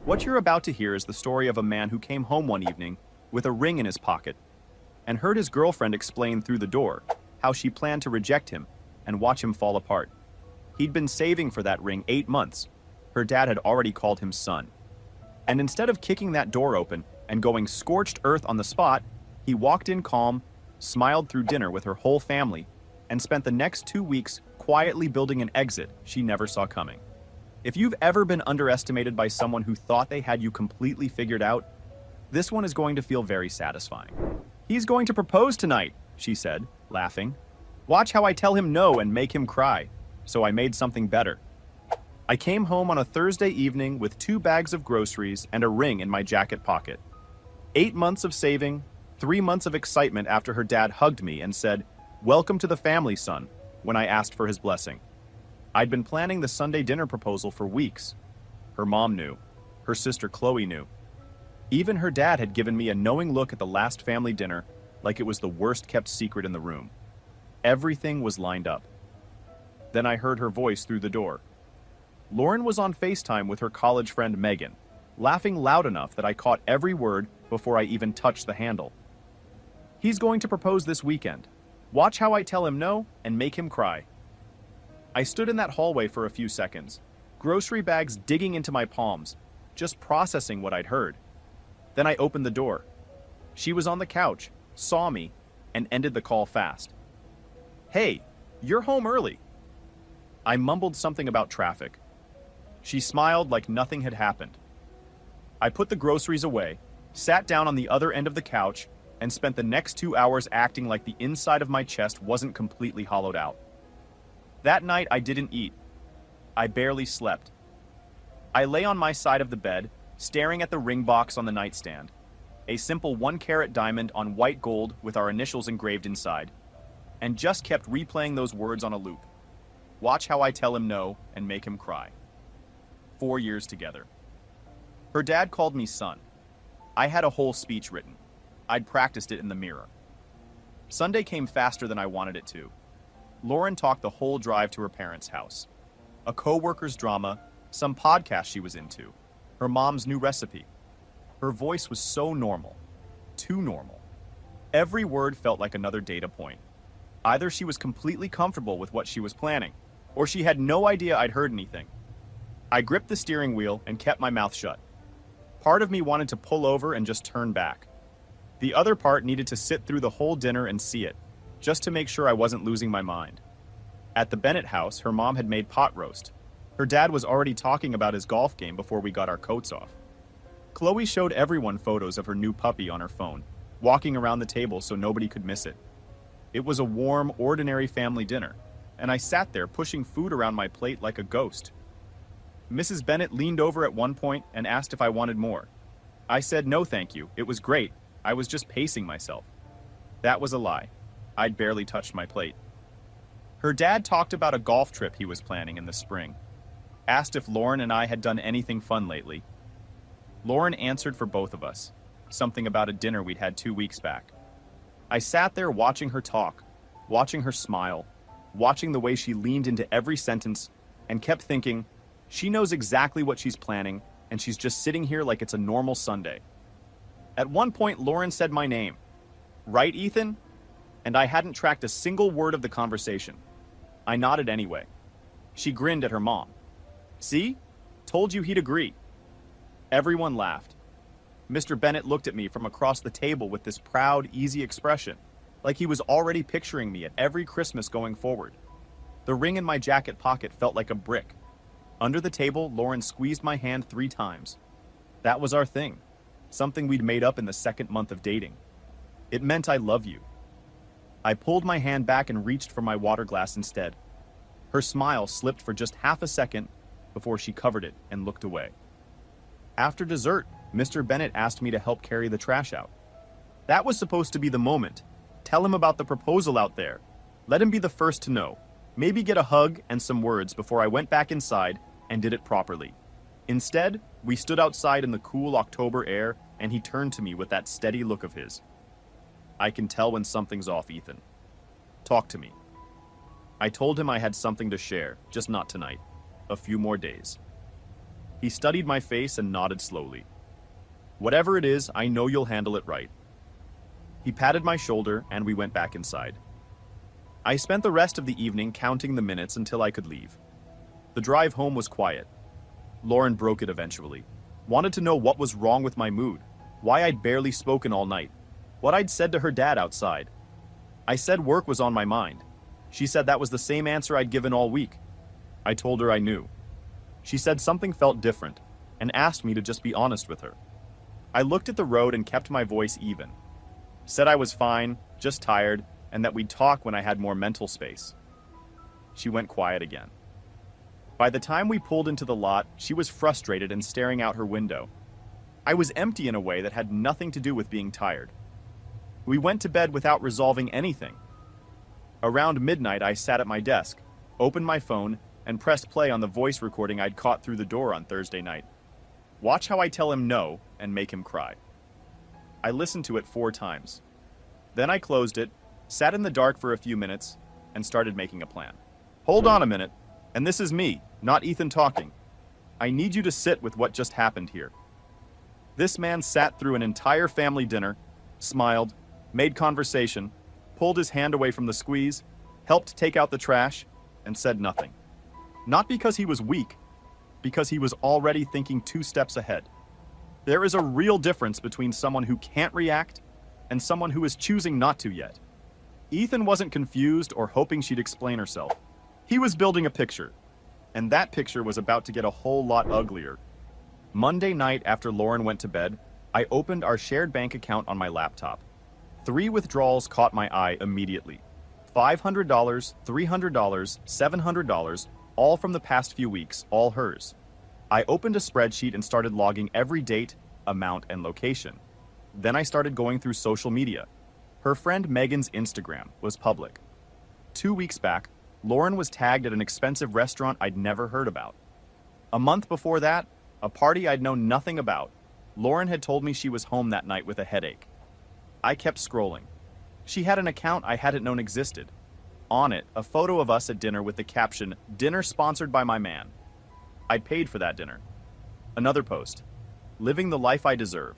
What you're about to hear is the story of a man who came home one evening with a ring in his pocket and heard his girlfriend explain through the door how she planned to reject him and watch him fall apart. He'd been saving for that ring 8 months. Her dad had already called him son. And instead of kicking that door open and going scorched earth on the spot, he walked in calm, smiled through dinner with her whole family, and spent the next 2 weeks quietly building an exit she never saw coming. If you've ever been underestimated by someone who thought they had you completely figured out, this one is going to feel very satisfying. "He's going to propose tonight," she said, laughing. "Watch how I tell him no and make him cry." So I made something better. I came home on a Thursday evening with 2 bags of groceries and a ring in my jacket pocket. 8 months of saving, 3 months of excitement after her dad hugged me and said, "Welcome to the family, son," when I asked for his blessing. I'd been planning the Sunday dinner proposal for weeks. Her mom knew. Her sister Chloe knew. Even her dad had given me a knowing look at the last family dinner, like it was the worst-kept secret in the room. Everything was lined up. Then I heard her voice through the door. Lauren was on FaceTime with her college friend Megan, laughing loud enough that I caught every word before I even touched the handle. "He's going to propose this weekend. Watch how I tell him no and make him cry." I stood in that hallway for a few seconds, grocery bags digging into my palms, just processing what I'd heard. Then I opened the door. She was on the couch, saw me, and ended the call fast. "Hey, you're home early." I mumbled something about traffic. She smiled like nothing had happened. I put the groceries away, sat down on the other end of the couch, and spent the next 2 hours acting like the inside of my chest wasn't completely hollowed out. That night, I didn't eat. I barely slept. I lay on my side of the bed, staring at the ring box on the nightstand, a simple 1-carat diamond on white gold with our initials engraved inside, and just kept replaying those words on a loop. Watch how I tell him no and make him cry. 4 years together. Her dad called me son. I had a whole speech written. I'd practiced it in the mirror. Sunday came faster than I wanted it to. Lauren talked the whole drive to her parents' house. A co-worker's drama, some podcast she was into, her mom's new recipe. Her voice was so normal. Too normal. Every word felt like another data point. Either she was completely comfortable with what she was planning, or she had no idea I'd heard anything. I gripped the steering wheel and kept my mouth shut. Part of me wanted to pull over and just turn back. The other part needed to sit through the whole dinner and see it, just to make sure I wasn't losing my mind. At the Bennett house, her mom had made pot roast. Her dad was already talking about his golf game before we got our coats off. Chloe showed everyone photos of her new puppy on her phone, walking around the table so nobody could miss it. It was a warm, ordinary family dinner, and I sat there pushing food around my plate like a ghost. Mrs. Bennett leaned over at one point and asked if I wanted more. I said no thank you, it was great, I was just pacing myself. That was a lie. I'd barely touched my plate. Her dad talked about a golf trip he was planning in the spring. Asked if Lauren and I had done anything fun lately. Lauren answered for both of us, something about a dinner we'd had 2 weeks back. I sat there watching her talk, watching her smile, watching the way she leaned into every sentence, and kept thinking, she knows exactly what she's planning, and she's just sitting here like it's a normal Sunday. At one point, Lauren said my name. "Right, Ethan?" And I hadn't tracked a single word of the conversation. I nodded anyway. She grinned at her mom. "See? Told you he'd agree." Everyone laughed. Mr. Bennett looked at me from across the table with this proud, easy expression, like he was already picturing me at every Christmas going forward. The ring in my jacket pocket felt like a brick. Under the table, Lauren squeezed my hand 3 times. That was our thing, something we'd made up in the 2nd month of dating. It meant I love you. I pulled my hand back and reached for my water glass instead. Her smile slipped for just half a second before she covered it and looked away. After dessert, Mr. Bennett asked me to help carry the trash out. That was supposed to be the moment. Tell him about the proposal out there. Let him be the first to know. Maybe get a hug and some words before I went back inside and did it properly. Instead, we stood outside in the cool October air and he turned to me with that steady look of his. "I can tell when something's off, Ethan. Talk to me." I told him I had something to share, just not tonight. A few more days. He studied my face and nodded slowly. Whatever it is, I know you'll handle it right. He patted my shoulder and we went back inside. I spent the rest of the evening counting the minutes until I could leave. The drive home was quiet. Lauren broke it eventually. Wanted to know what was wrong with my mood, why I'd barely spoken all night, what I'd said to her dad outside. I said work was on my mind. She said that was the same answer I'd given all week. I told her I knew. She said something felt different and asked me to just be honest with her. I looked at the road and kept my voice even. Said I was fine, just tired, and that we'd talk when I had more mental space. She went quiet again. By the time we pulled into the lot, she was frustrated and staring out her window. I was empty in a way that had nothing to do with being tired. We went to bed without resolving anything. Around midnight, I sat at my desk, opened my phone, and pressed play on the voice recording I'd caught through the door on Thursday night. Watch how I tell him no and make him cry. I listened to it 4 times. Then I closed it, sat in the dark for a few minutes, and started making a plan. Hold on a minute, and this is me, not Ethan talking. I need you to sit with what just happened here. This man sat through an entire family dinner, smiled, made conversation, pulled his hand away from the squeeze, helped take out the trash, and said nothing. Not because he was weak, because he was already thinking 2 steps ahead. There is a real difference between someone who can't react and someone who is choosing not to yet. Ethan wasn't confused or hoping she'd explain herself. He was building a picture, and that picture was about to get a whole lot uglier. Monday night after Lauren went to bed, I opened our shared bank account on my laptop. 3 withdrawals caught my eye immediately. $500, $300, $700, all from the past few weeks, all hers. I opened a spreadsheet and started logging every date, amount, and location. Then I started going through social media. Her friend Megan's Instagram was public. 2 weeks back, Lauren was tagged at an expensive restaurant I'd never heard about. A month before that, a party I'd known nothing about, Lauren had told me she was home that night with a headache. I kept scrolling. She had an account I hadn't known existed. On it, a photo of us at dinner with the caption, "Dinner sponsored by my man." I'd paid for that dinner. Another post, "Living the life I deserve."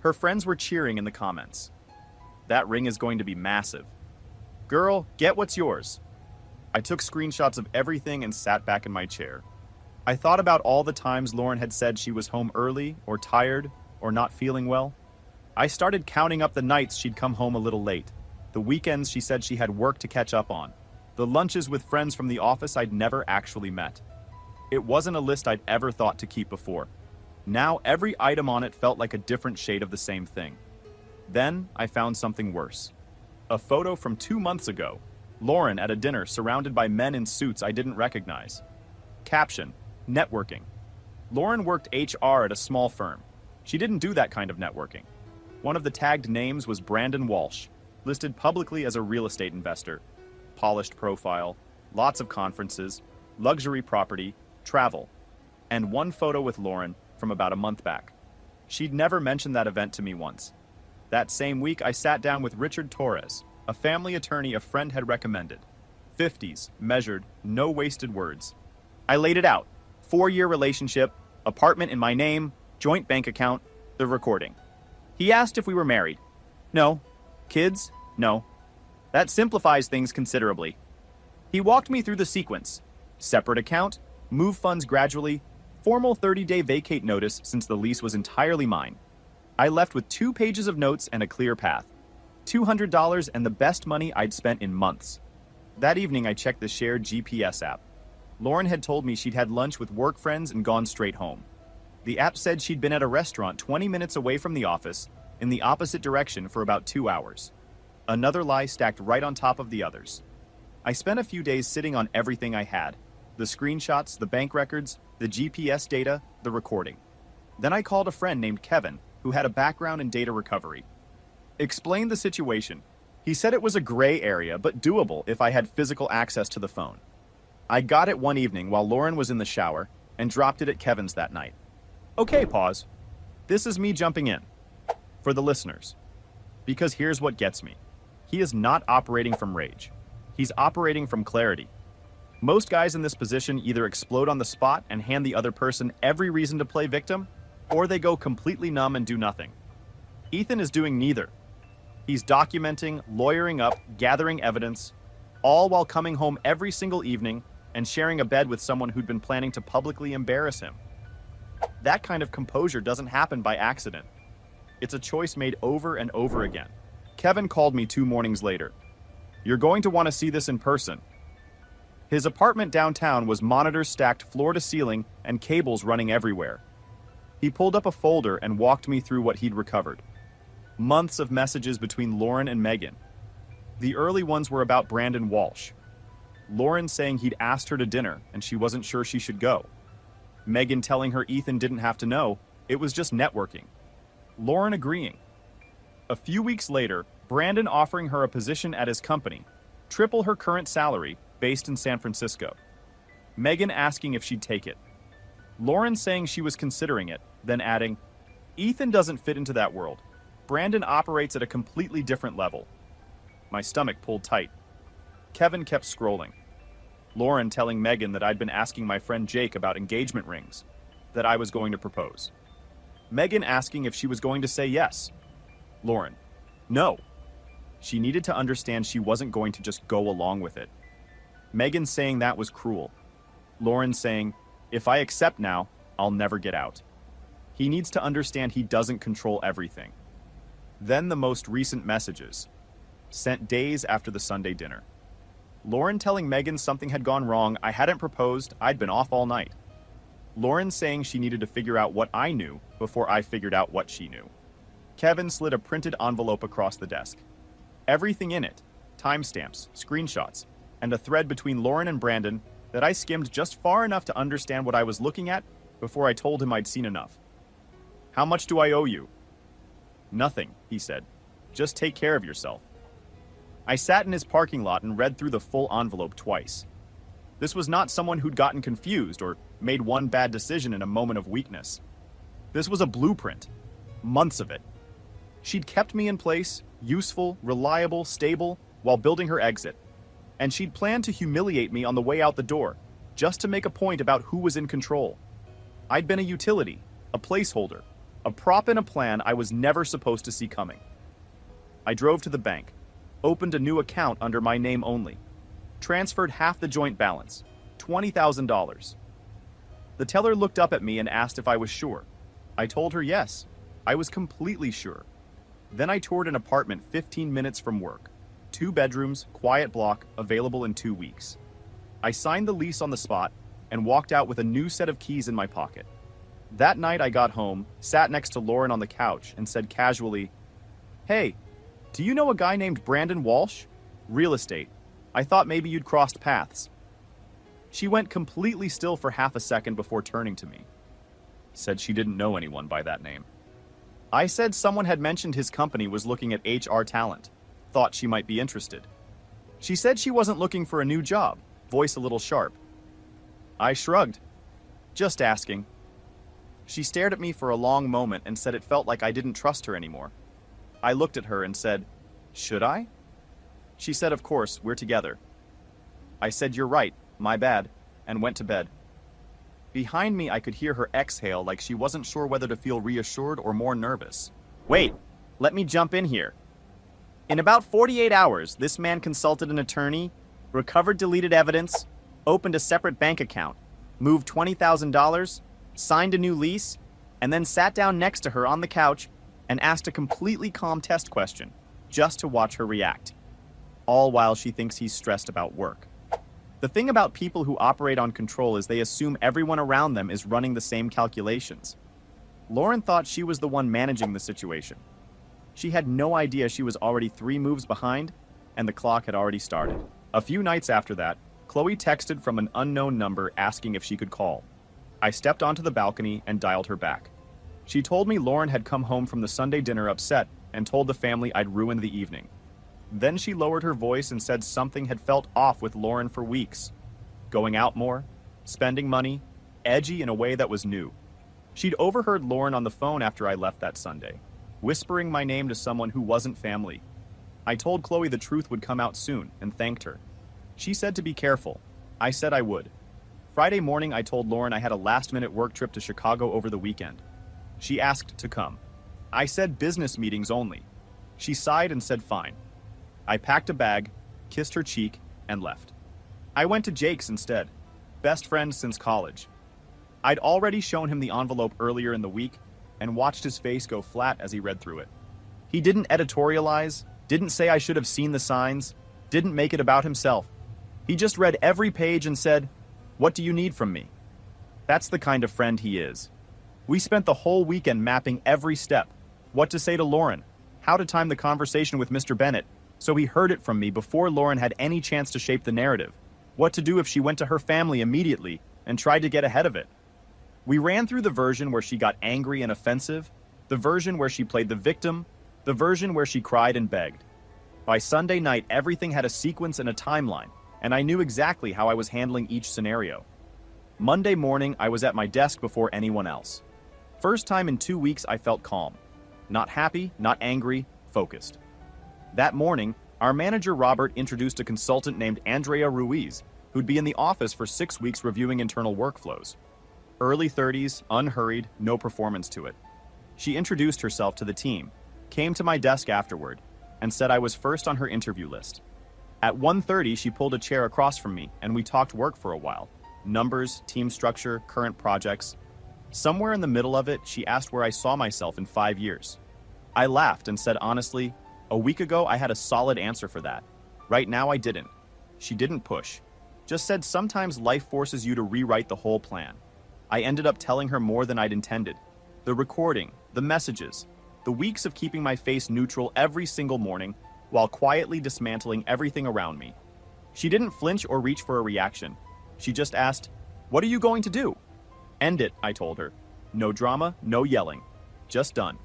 Her friends were cheering in the comments. That ring is going to be massive. Girl, get what's yours. I took screenshots of everything and sat back in my chair. I thought about all the times Lauren had said she was home early, or tired, or not feeling well. I started counting up the nights she'd come home a little late, the weekends she said she had work to catch up on, the lunches with friends from the office I'd never actually met. It wasn't a list I'd ever thought to keep before. Now every item on it felt like a different shade of the same thing. Then I found something worse. A photo from 2 months ago. Lauren at a dinner surrounded by men in suits I didn't recognize. Caption, networking. Lauren worked HR at a small firm. She didn't do that kind of networking. One of the tagged names was Brandon Walsh, listed publicly as a real estate investor. Polished profile, lots of conferences, luxury property, travel, and one photo with Lauren from about a month back. She'd never mentioned that event to me once. That same week, I sat down with Richard Torres, a family attorney a friend had recommended. 50s, measured, no wasted words. I laid it out. 4-year relationship, apartment in my name, joint bank account, the recording. He asked if we were married. No. Kids? No. That simplifies things considerably. He walked me through the sequence. Separate account, move funds gradually, formal 30-day vacate notice since the lease was entirely mine. I left with 2 pages of notes and a clear path. $200 and the best money I'd spent in months. That evening I checked the shared GPS app. Lauren had told me she'd had lunch with work friends and gone straight home. The app said she'd been at a restaurant 20 minutes away from the office, in the opposite direction for about 2 hours. Another lie stacked right on top of the others. I spent a few days sitting on everything I had. The screenshots, the bank records, the GPS data, the recording. Then I called a friend named Kevin, who had a background in data recovery. Explained the situation. He said it was a gray area, but doable if I had physical access to the phone. I got it one evening while Lauren was in the shower and dropped it at Kevin's that night. Okay, pause. This is me jumping in. For the listeners. Because here's what gets me. He is not operating from rage. He's operating from clarity. Most guys in this position either explode on the spot and hand the other person every reason to play victim, or they go completely numb and do nothing. Ethan is doing neither. He's documenting, lawyering up, gathering evidence, all while coming home every single evening and sharing a bed with someone who'd been planning to publicly embarrass him. That kind of composure doesn't happen by accident. It's a choice made over and over again. Kevin called me 2 mornings later. "You're going to want to see this in person." His apartment downtown was monitors stacked floor to ceiling and cables running everywhere. He pulled up a folder and walked me through what he'd recovered. Months of messages between Lauren and Megan. The early ones were about Brandon Walsh. Lauren saying he'd asked her to dinner and she wasn't sure she should go. Megan telling her Ethan didn't have to know, it was just networking. Lauren agreeing. A few weeks later, Brandon offering her a position at his company, triple her current salary, based in San Francisco. Megan asking if she'd take it. Lauren saying she was considering it, then adding, "Ethan doesn't fit into that world. Brandon operates at a completely different level." My stomach pulled tight. Kevin kept scrolling. Lauren telling Megan that I'd been asking my friend Jake about engagement rings, that I was going to propose. Megan asking if she was going to say yes. Lauren, no. She needed to understand she wasn't going to just go along with it. Megan saying that was cruel. Lauren saying, "If I accept now, I'll never get out." He needs to understand he doesn't control everything. Then the most recent messages, sent days after the Sunday dinner. Lauren telling Megan something had gone wrong, I hadn't proposed, I'd been off all night. Lauren saying she needed to figure out what I knew before I figured out what she knew. Kevin slid a printed envelope across the desk. Everything in it, timestamps, screenshots, and a thread between Lauren and Brandon that I skimmed just far enough to understand what I was looking at before I told him I'd seen enough. "How much do I owe you?" "Nothing," he said. "Just take care of yourself." I sat in his parking lot and read through the full envelope twice. This was not someone who'd gotten confused or made one bad decision in a moment of weakness. This was a blueprint. Months of it. She'd kept me in place, useful, reliable, stable, while building her exit. And she'd planned to humiliate me on the way out the door, just to make a point about who was in control. I'd been a utility, a placeholder, a prop in a plan I was never supposed to see coming. I drove to the bank, opened a new account under my name only, transferred half the joint balance, $20,000. The teller looked up at me and asked if I was sure. I told her yes, I was completely sure. Then I toured an apartment 15 minutes from work. 2 bedrooms, quiet block, available in 2 weeks. I signed the lease on the spot and walked out with a new set of keys in my pocket. That night I got home, sat next to Lauren on the couch, and said casually, "Hey, do you know a guy named Brandon Walsh? Real estate. I thought maybe you'd crossed paths." She went completely still for half a second before turning to me. Said she didn't know anyone by that name. I said someone had mentioned his company was looking at HR talent. Thought she might be interested. She said she wasn't looking for a new job, voice a little sharp. I shrugged. Just asking. She stared at me for a long moment and said it felt like I didn't trust her anymore. I looked at her and said, "Should I?" She said, "Of course, we're together." I said, "You're right, my bad," and went to bed. Behind me, I could hear her exhale like she wasn't sure whether to feel reassured or more nervous. "Wait, let me jump in here. In about 48 hours, this man consulted an attorney, recovered deleted evidence, opened a separate bank account, moved $20,000, signed a new lease, and then sat down next to her on the couch and asked a completely calm test question, just to watch her react. All while she thinks he's stressed about work. The thing about people who operate on control is they assume everyone around them is running the same calculations. Lauren thought she was the one managing the situation. She had no idea she was already 3 moves behind, and the clock had already started. A few nights after that, Chloe texted from an unknown number asking if she could call. I stepped onto the balcony and dialed her back. She told me Lauren had come home from the Sunday dinner upset and told the family I'd ruined the evening. Then she lowered her voice and said something had felt off with Lauren for weeks. Going out more, spending money, edgy in a way that was new. She'd overheard Lauren on the phone after I left that Sunday, whispering my name to someone who wasn't family. I told Chloe the truth would come out soon and thanked her. She said to be careful. I said I would. Friday morning, I told Lauren I had a last-minute work trip to Chicago over the weekend. She asked to come. I said business meetings only. She sighed and said fine. I packed a bag, kissed her cheek, and left. I went to Jake's instead, best friend since college. I'd already shown him the envelope earlier in the week and watched his face go flat as he read through it. He didn't editorialize, didn't say I should have seen the signs, didn't make it about himself. He just read every page and said, "What do you need from me?" That's the kind of friend he is. We spent the whole weekend mapping every step, what to say to Lauren, how to time the conversation with Mr. Bennett, so he heard it from me before Lauren had any chance to shape the narrative, what to do if she went to her family immediately and tried to get ahead of it. We ran through the version where she got angry and offensive, the version where she played the victim, the version where she cried and begged. By Sunday night, everything had a sequence and a timeline, and I knew exactly how I was handling each scenario. Monday morning, I was at my desk before anyone else. First time in 2 weeks, I felt calm. Not happy, not angry, focused. That morning, our manager Robert introduced a consultant named Andrea Ruiz, who'd be in the office for 6 weeks reviewing internal workflows. Early 30s, unhurried, no performance to it. She introduced herself to the team, came to my desk afterward, and said I was first on her interview list. At 1:30, she pulled a chair across from me, and we talked work for a while. Numbers, team structure, current projects. Somewhere in the middle of it, she asked where I saw myself in 5 years. I laughed and said honestly, a week ago I had a solid answer for that. Right now I didn't. She didn't push. Just said sometimes life forces you to rewrite the whole plan. I ended up telling her more than I'd intended. The recording, the messages, the weeks of keeping my face neutral every single morning while quietly dismantling everything around me. She didn't flinch or reach for a reaction. She just asked, "What are you going to do?" "End it," I told her. No drama, no yelling. Just done.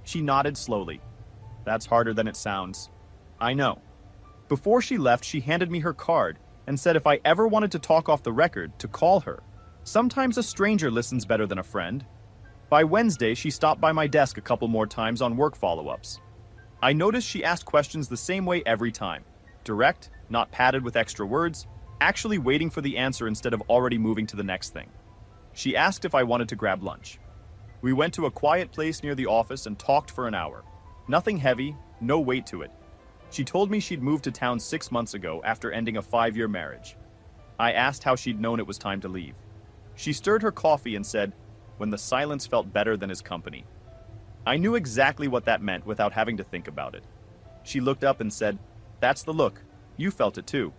She nodded slowly. That's harder than it sounds. I know. Before she left, she handed me her card and said if I ever wanted to talk off the record, to call her. Sometimes a stranger listens better than a friend. By Wednesday, she stopped by my desk a couple more times on work follow-ups. I noticed she asked questions the same way every time. Direct, not padded with extra words, actually waiting for the answer instead of already moving to the next thing. She asked if I wanted to grab lunch. We went to a quiet place near the office and talked for an hour. Nothing heavy, no weight to it. She told me she'd moved to town 6 months ago after ending a 5-year marriage. I asked how she'd known it was time to leave. She stirred her coffee and said, "When the silence felt better than his company." I knew exactly what that meant without having to think about it. She looked up and said, "That's the look. You felt it too."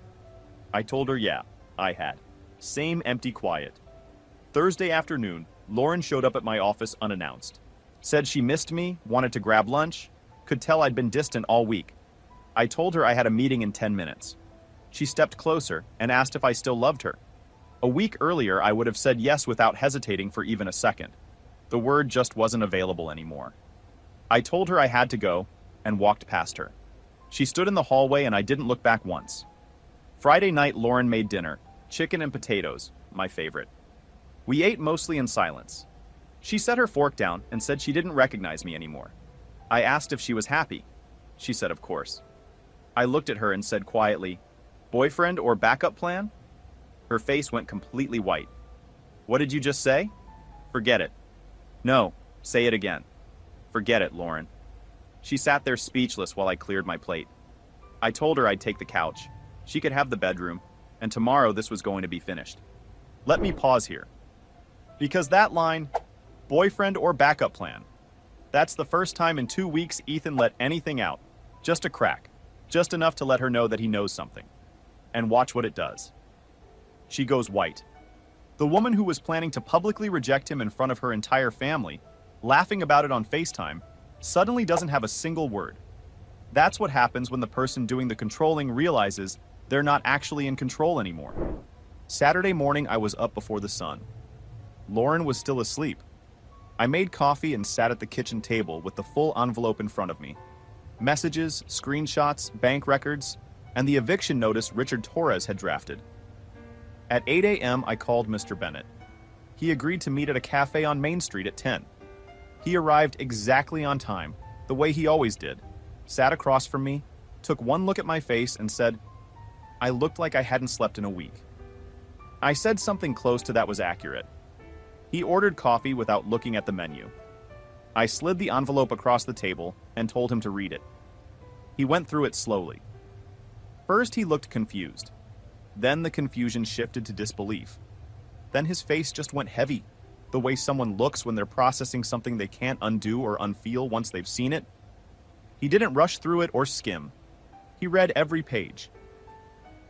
I told her yeah, I had. Same empty quiet. Thursday afternoon, Lauren showed up at my office unannounced. Said she missed me, wanted to grab lunch, could tell I'd been distant all week. I told her I had a meeting in 10 minutes. She stepped closer and asked if I still loved her. A week earlier, I would have said yes without hesitating for even a second. The word just wasn't available anymore. I told her I had to go and walked past her. She stood in the hallway and I didn't look back once. Friday night, Lauren made dinner, chicken and potatoes, my favorite. We ate mostly in silence. She set her fork down and said she didn't recognize me anymore. I asked if she was happy. She said of course. I looked at her and said quietly, "Boyfriend or backup plan?" Her face went completely white. "What did you just say?" "Forget it." "No, say it again." "Forget it, Lauren." She sat there speechless while I cleared my plate. I told her I'd take the couch. She could have the bedroom, and tomorrow this was going to be finished. Let me pause here. Because that line, boyfriend or backup plan, that's the first time in 2 weeks Ethan let anything out. Just a crack. Just enough to let her know that he knows something. And watch what it does. She goes white. The woman who was planning to publicly reject him in front of her entire family, laughing about it on FaceTime, suddenly doesn't have a single word. That's what happens when the person doing the controlling realizes they're not actually in control anymore. Saturday morning, I was up before the sun. Lauren was still asleep. I made coffee and sat at the kitchen table with the full envelope in front of me. Messages, screenshots, bank records, and the eviction notice Richard Torres had drafted. At 8 a.m., I called Mr. Bennett. He agreed to meet at a cafe on Main Street at 10. He arrived exactly on time, the way he always did, sat across from me, took one look at my face and said, I looked like I hadn't slept in a week. I said something close to that was accurate. He ordered coffee without looking at the menu. I slid the envelope across the table and told him to read it. He went through it slowly. First, he looked confused. Then the confusion shifted to disbelief. Then his face just went heavy, the way someone looks when they're processing something they can't undo or unfeel once they've seen it. He didn't rush through it or skim. He read every page.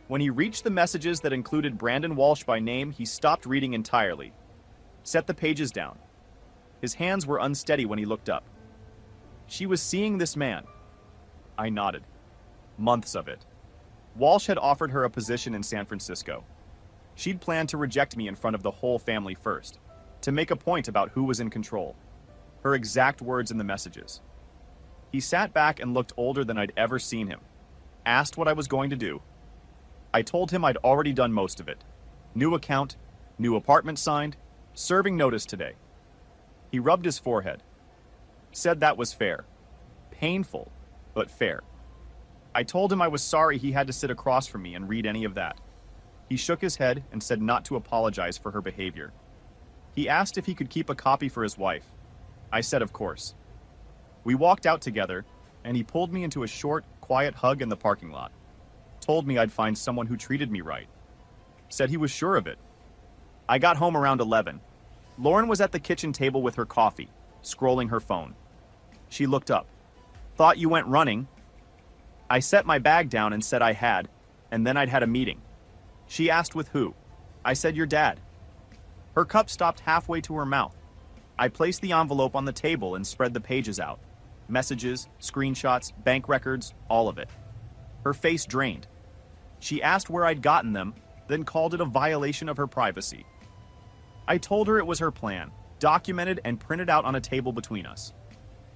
When he reached the messages that included Brandon Walsh by name, he stopped reading entirely. Set the pages down. His hands were unsteady when he looked up. She was seeing this man. I nodded. Months of it. Walsh had offered her a position in San Francisco. She'd planned to reject me in front of the whole family first, to make a point about who was in control. Her exact words in the messages. He sat back and looked older than I'd ever seen him. Asked what I was going to do. I told him I'd already done most of it. New account, new apartment signed, serving notice today. He rubbed his forehead. Said that was fair. Painful, but fair. I told him I was sorry he had to sit across from me and read any of that. He shook his head and said not to apologize for her behavior. He asked if he could keep a copy for his wife. I said of course. We walked out together, and he pulled me into a short, quiet hug in the parking lot. Told me I'd find someone who treated me right. Said he was sure of it. I got home around 11. Lauren was at the kitchen table with her coffee, scrolling her phone. She looked up. Thought you went running. I set my bag down and said I had, and then I'd had a meeting. She asked with who. I said your dad. Her cup stopped halfway to her mouth. I placed the envelope on the table and spread the pages out. Messages, screenshots, bank records, all of it. Her face drained. She asked where I'd gotten them, then called it a violation of her privacy. I told her it was her plan, documented and printed out on a table between us.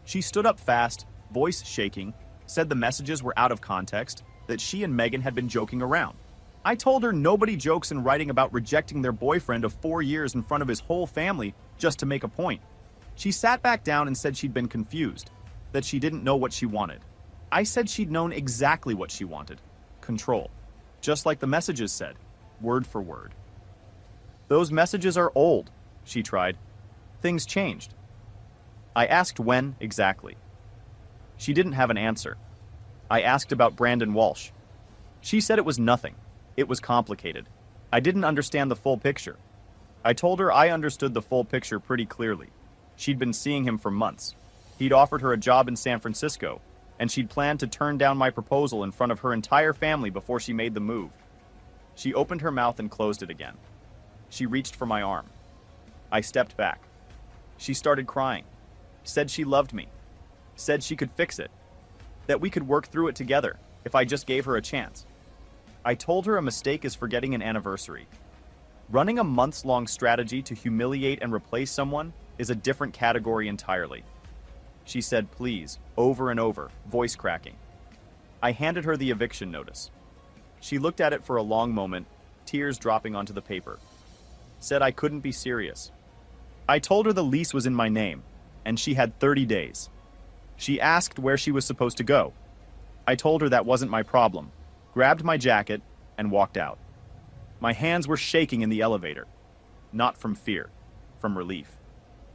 She stood up fast, voice shaking, said the messages were out of context, that she and Megan had been joking around. I told her nobody jokes in writing about rejecting their boyfriend of 4 years in front of his whole family just to make a point. She sat back down and said she'd been confused, that she didn't know what she wanted. I said she'd known exactly what she wanted. Control. Just like the messages said, word for word. Those messages are old, she tried. Things changed. I asked when exactly. She didn't have an answer. I asked about Brandon Walsh. She said it was nothing. It was complicated. I didn't understand the full picture. I told her I understood the full picture pretty clearly. She'd been seeing him for months. He'd offered her a job in San Francisco, and she'd planned to turn down my proposal in front of her entire family before she made the move. She opened her mouth and closed it again. She reached for my arm. I stepped back. She started crying. Said she loved me. Said she could fix it. That we could work through it together if I just gave her a chance. I told her a mistake is forgetting an anniversary. Running a months-long strategy to humiliate and replace someone is a different category entirely. She said please, over and over, voice cracking. I handed her the eviction notice. She looked at it for a long moment, tears dropping onto the paper. Said I couldn't be serious. I told her the lease was in my name, and she had 30 days. She asked where she was supposed to go. I told her that wasn't my problem, grabbed my jacket, and walked out. My hands were shaking in the elevator. Not from fear, from relief.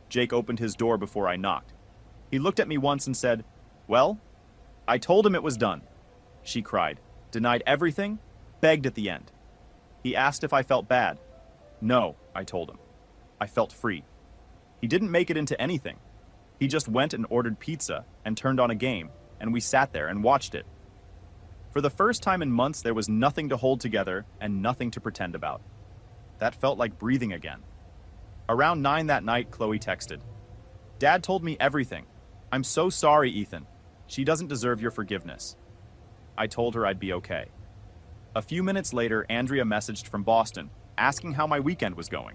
Jake opened his door before I knocked. He looked at me once and said, "Well?" I told him it was done. She cried, denied everything, begged at the end. He asked if I felt bad. No, I told him. I felt free. He didn't make it into anything. He just went and ordered pizza and turned on a game, and we sat there and watched it. For the first time in months, there was nothing to hold together and nothing to pretend about. That felt like breathing again. Around 9 that night, Chloe texted. "Dad told me everything. I'm so sorry, Ethan. She doesn't deserve your forgiveness." I told her I'd be okay. A few minutes later, Andrea messaged from Boston, asking how my weekend was going.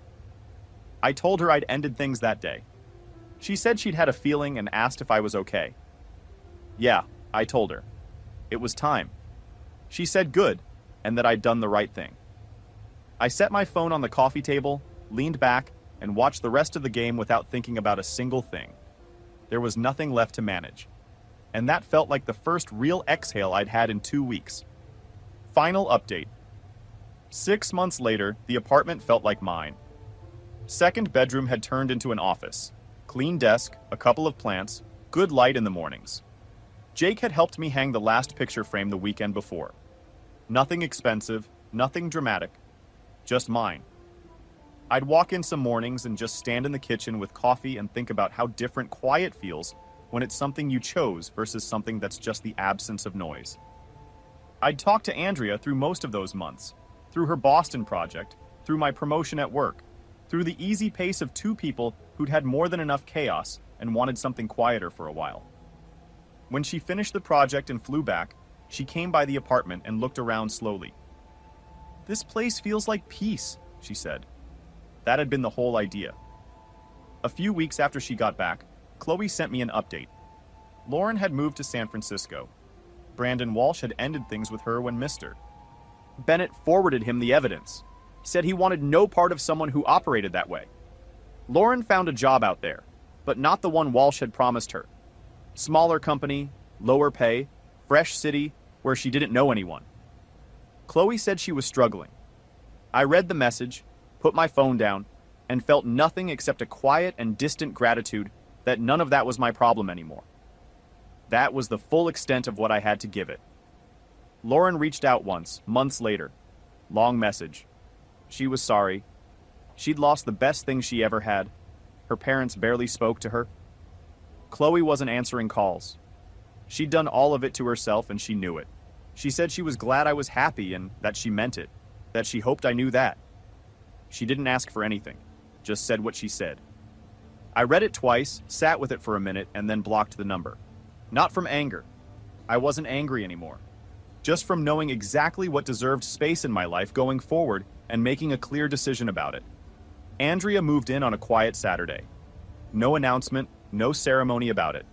I told her I'd ended things that day. She said she'd had a feeling and asked if I was okay. Yeah, I told her. It was time. She said good, and that I'd done the right thing. I set my phone on the coffee table, leaned back, and watched the rest of the game without thinking about a single thing. There was nothing left to manage. And that felt like the first real exhale I'd had in 2 weeks. Final update. 6 months later, the apartment felt like mine. Second bedroom had turned into an office. Clean desk, a couple of plants, good light in the mornings. Jake had helped me hang the last picture frame the weekend before. Nothing expensive, nothing dramatic, just mine. I'd walk in some mornings and just stand in the kitchen with coffee and think about how different quiet feels when it's something you chose versus something that's just the absence of noise. I'd talk to Andrea through most of those months, through her Boston project, through my promotion at work, through the easy pace of two people who'd had more than enough chaos and wanted something quieter for a while. When she finished the project and flew back, she came by the apartment and looked around slowly. "This place feels like peace," she said. That had been the whole idea. A few weeks after she got back, Chloe sent me an update. Lauren had moved to San Francisco. Brandon Walsh had ended things with her when Mr. Bennett forwarded him the evidence. He said he wanted no part of someone who operated that way. Lauren found a job out there, but not the one Walsh had promised her. Smaller company, lower pay, fresh city, where she didn't know anyone. Chloe said she was struggling. I read the message, put my phone down, and felt nothing except a quiet and distant gratitude that none of that was my problem anymore. That was the full extent of what I had to give it. Lauren reached out once, months later. Long message. She was sorry. She'd lost the best thing she ever had. Her parents barely spoke to her. Chloe wasn't answering calls. She'd done all of it to herself and she knew it. She said she was glad I was happy and that she meant it, that she hoped I knew that. She didn't ask for anything, just said what she said. I read it twice, sat with it for a minute, and then blocked the number. Not from anger. I wasn't angry anymore. Just from knowing exactly what deserved space in my life going forward and making a clear decision about it. Andrea moved in on a quiet Saturday. No announcement, no ceremony about it.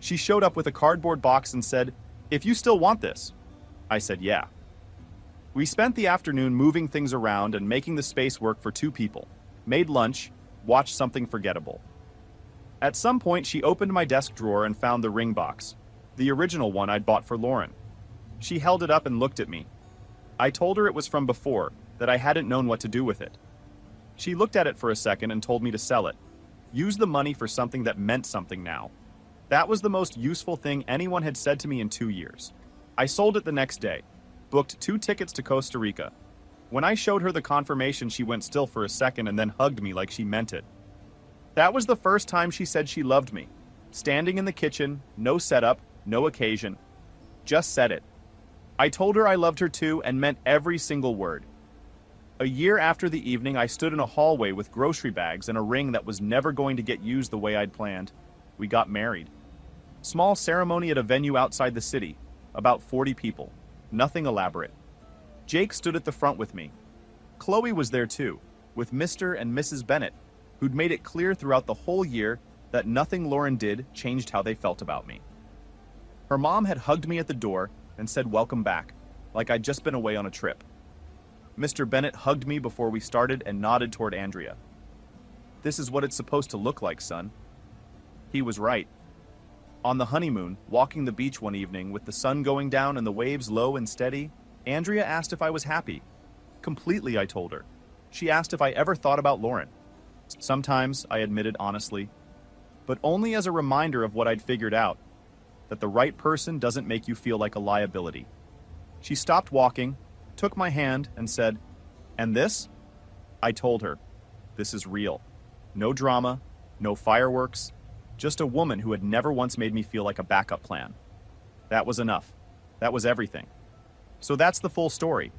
She showed up with a cardboard box and said, "If you still want this." I said, "Yeah." We spent the afternoon moving things around and making the space work for two people. Made lunch, watched something forgettable. At some point, she opened my desk drawer and found the ring box, the original one I'd bought for Lauren. She held it up and looked at me. I told her it was from before, that I hadn't known what to do with it. She looked at it for a second and told me to sell it. Use the money for something that meant something now. That was the most useful thing anyone had said to me in 2 years. I sold it the next day, booked 2 tickets to Costa Rica. When I showed her the confirmation, she went still for a second and then hugged me like she meant it. That was the first time she said she loved me. Standing in the kitchen, no setup, no occasion. Just said it. I told her I loved her too and meant every single word. A year after the evening, I stood in a hallway with grocery bags and a ring that was never going to get used the way I'd planned. We got married. Small ceremony at a venue outside the city. About 40 people. Nothing elaborate. Jake stood at the front with me. Chloe was there too, with Mr. and Mrs. Bennett, who'd made it clear throughout the whole year that nothing Lauren did changed how they felt about me. Her mom had hugged me at the door and said welcome back, like I'd just been away on a trip. Mr. Bennett hugged me before we started and nodded toward Andrea. "This is what it's supposed to look like, son." He was right. On the honeymoon, walking the beach one evening with the sun going down and the waves low and steady, Andrea asked if I was happy. Completely, I told her. She asked if I ever thought about Lauren. Sometimes, I admitted honestly, but only as a reminder of what I'd figured out, that the right person doesn't make you feel like a liability. She stopped walking, took my hand, and said, "And this?" I told her, "This is real. No drama, no fireworks, just a woman who had never once made me feel like a backup plan." That was enough. That was everything. So that's the full story,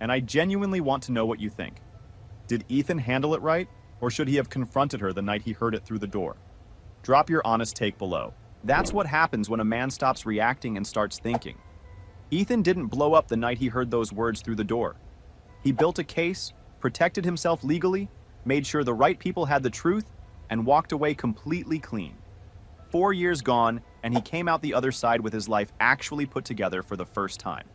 and I genuinely want to know what you think. Did Ethan handle it right, or should he have confronted her the night he heard it through the door? Drop your honest take below. That's what happens when a man stops reacting and starts thinking. Ethan didn't blow up the night he heard those words through the door. He built a case, protected himself legally, made sure the right people had the truth, and walked away completely clean. 4 years gone, and he came out the other side with his life actually put together for the first time.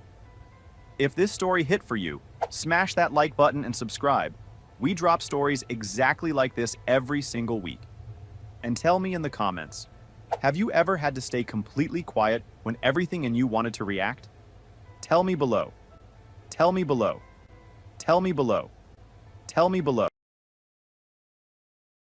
If this story hit for you, smash that like button and subscribe. We drop stories exactly like this every single week. And tell me in the comments, have you ever had to stay completely quiet when everything in you wanted to react? Tell me below. Tell me below. Tell Tell me below. Tell me below.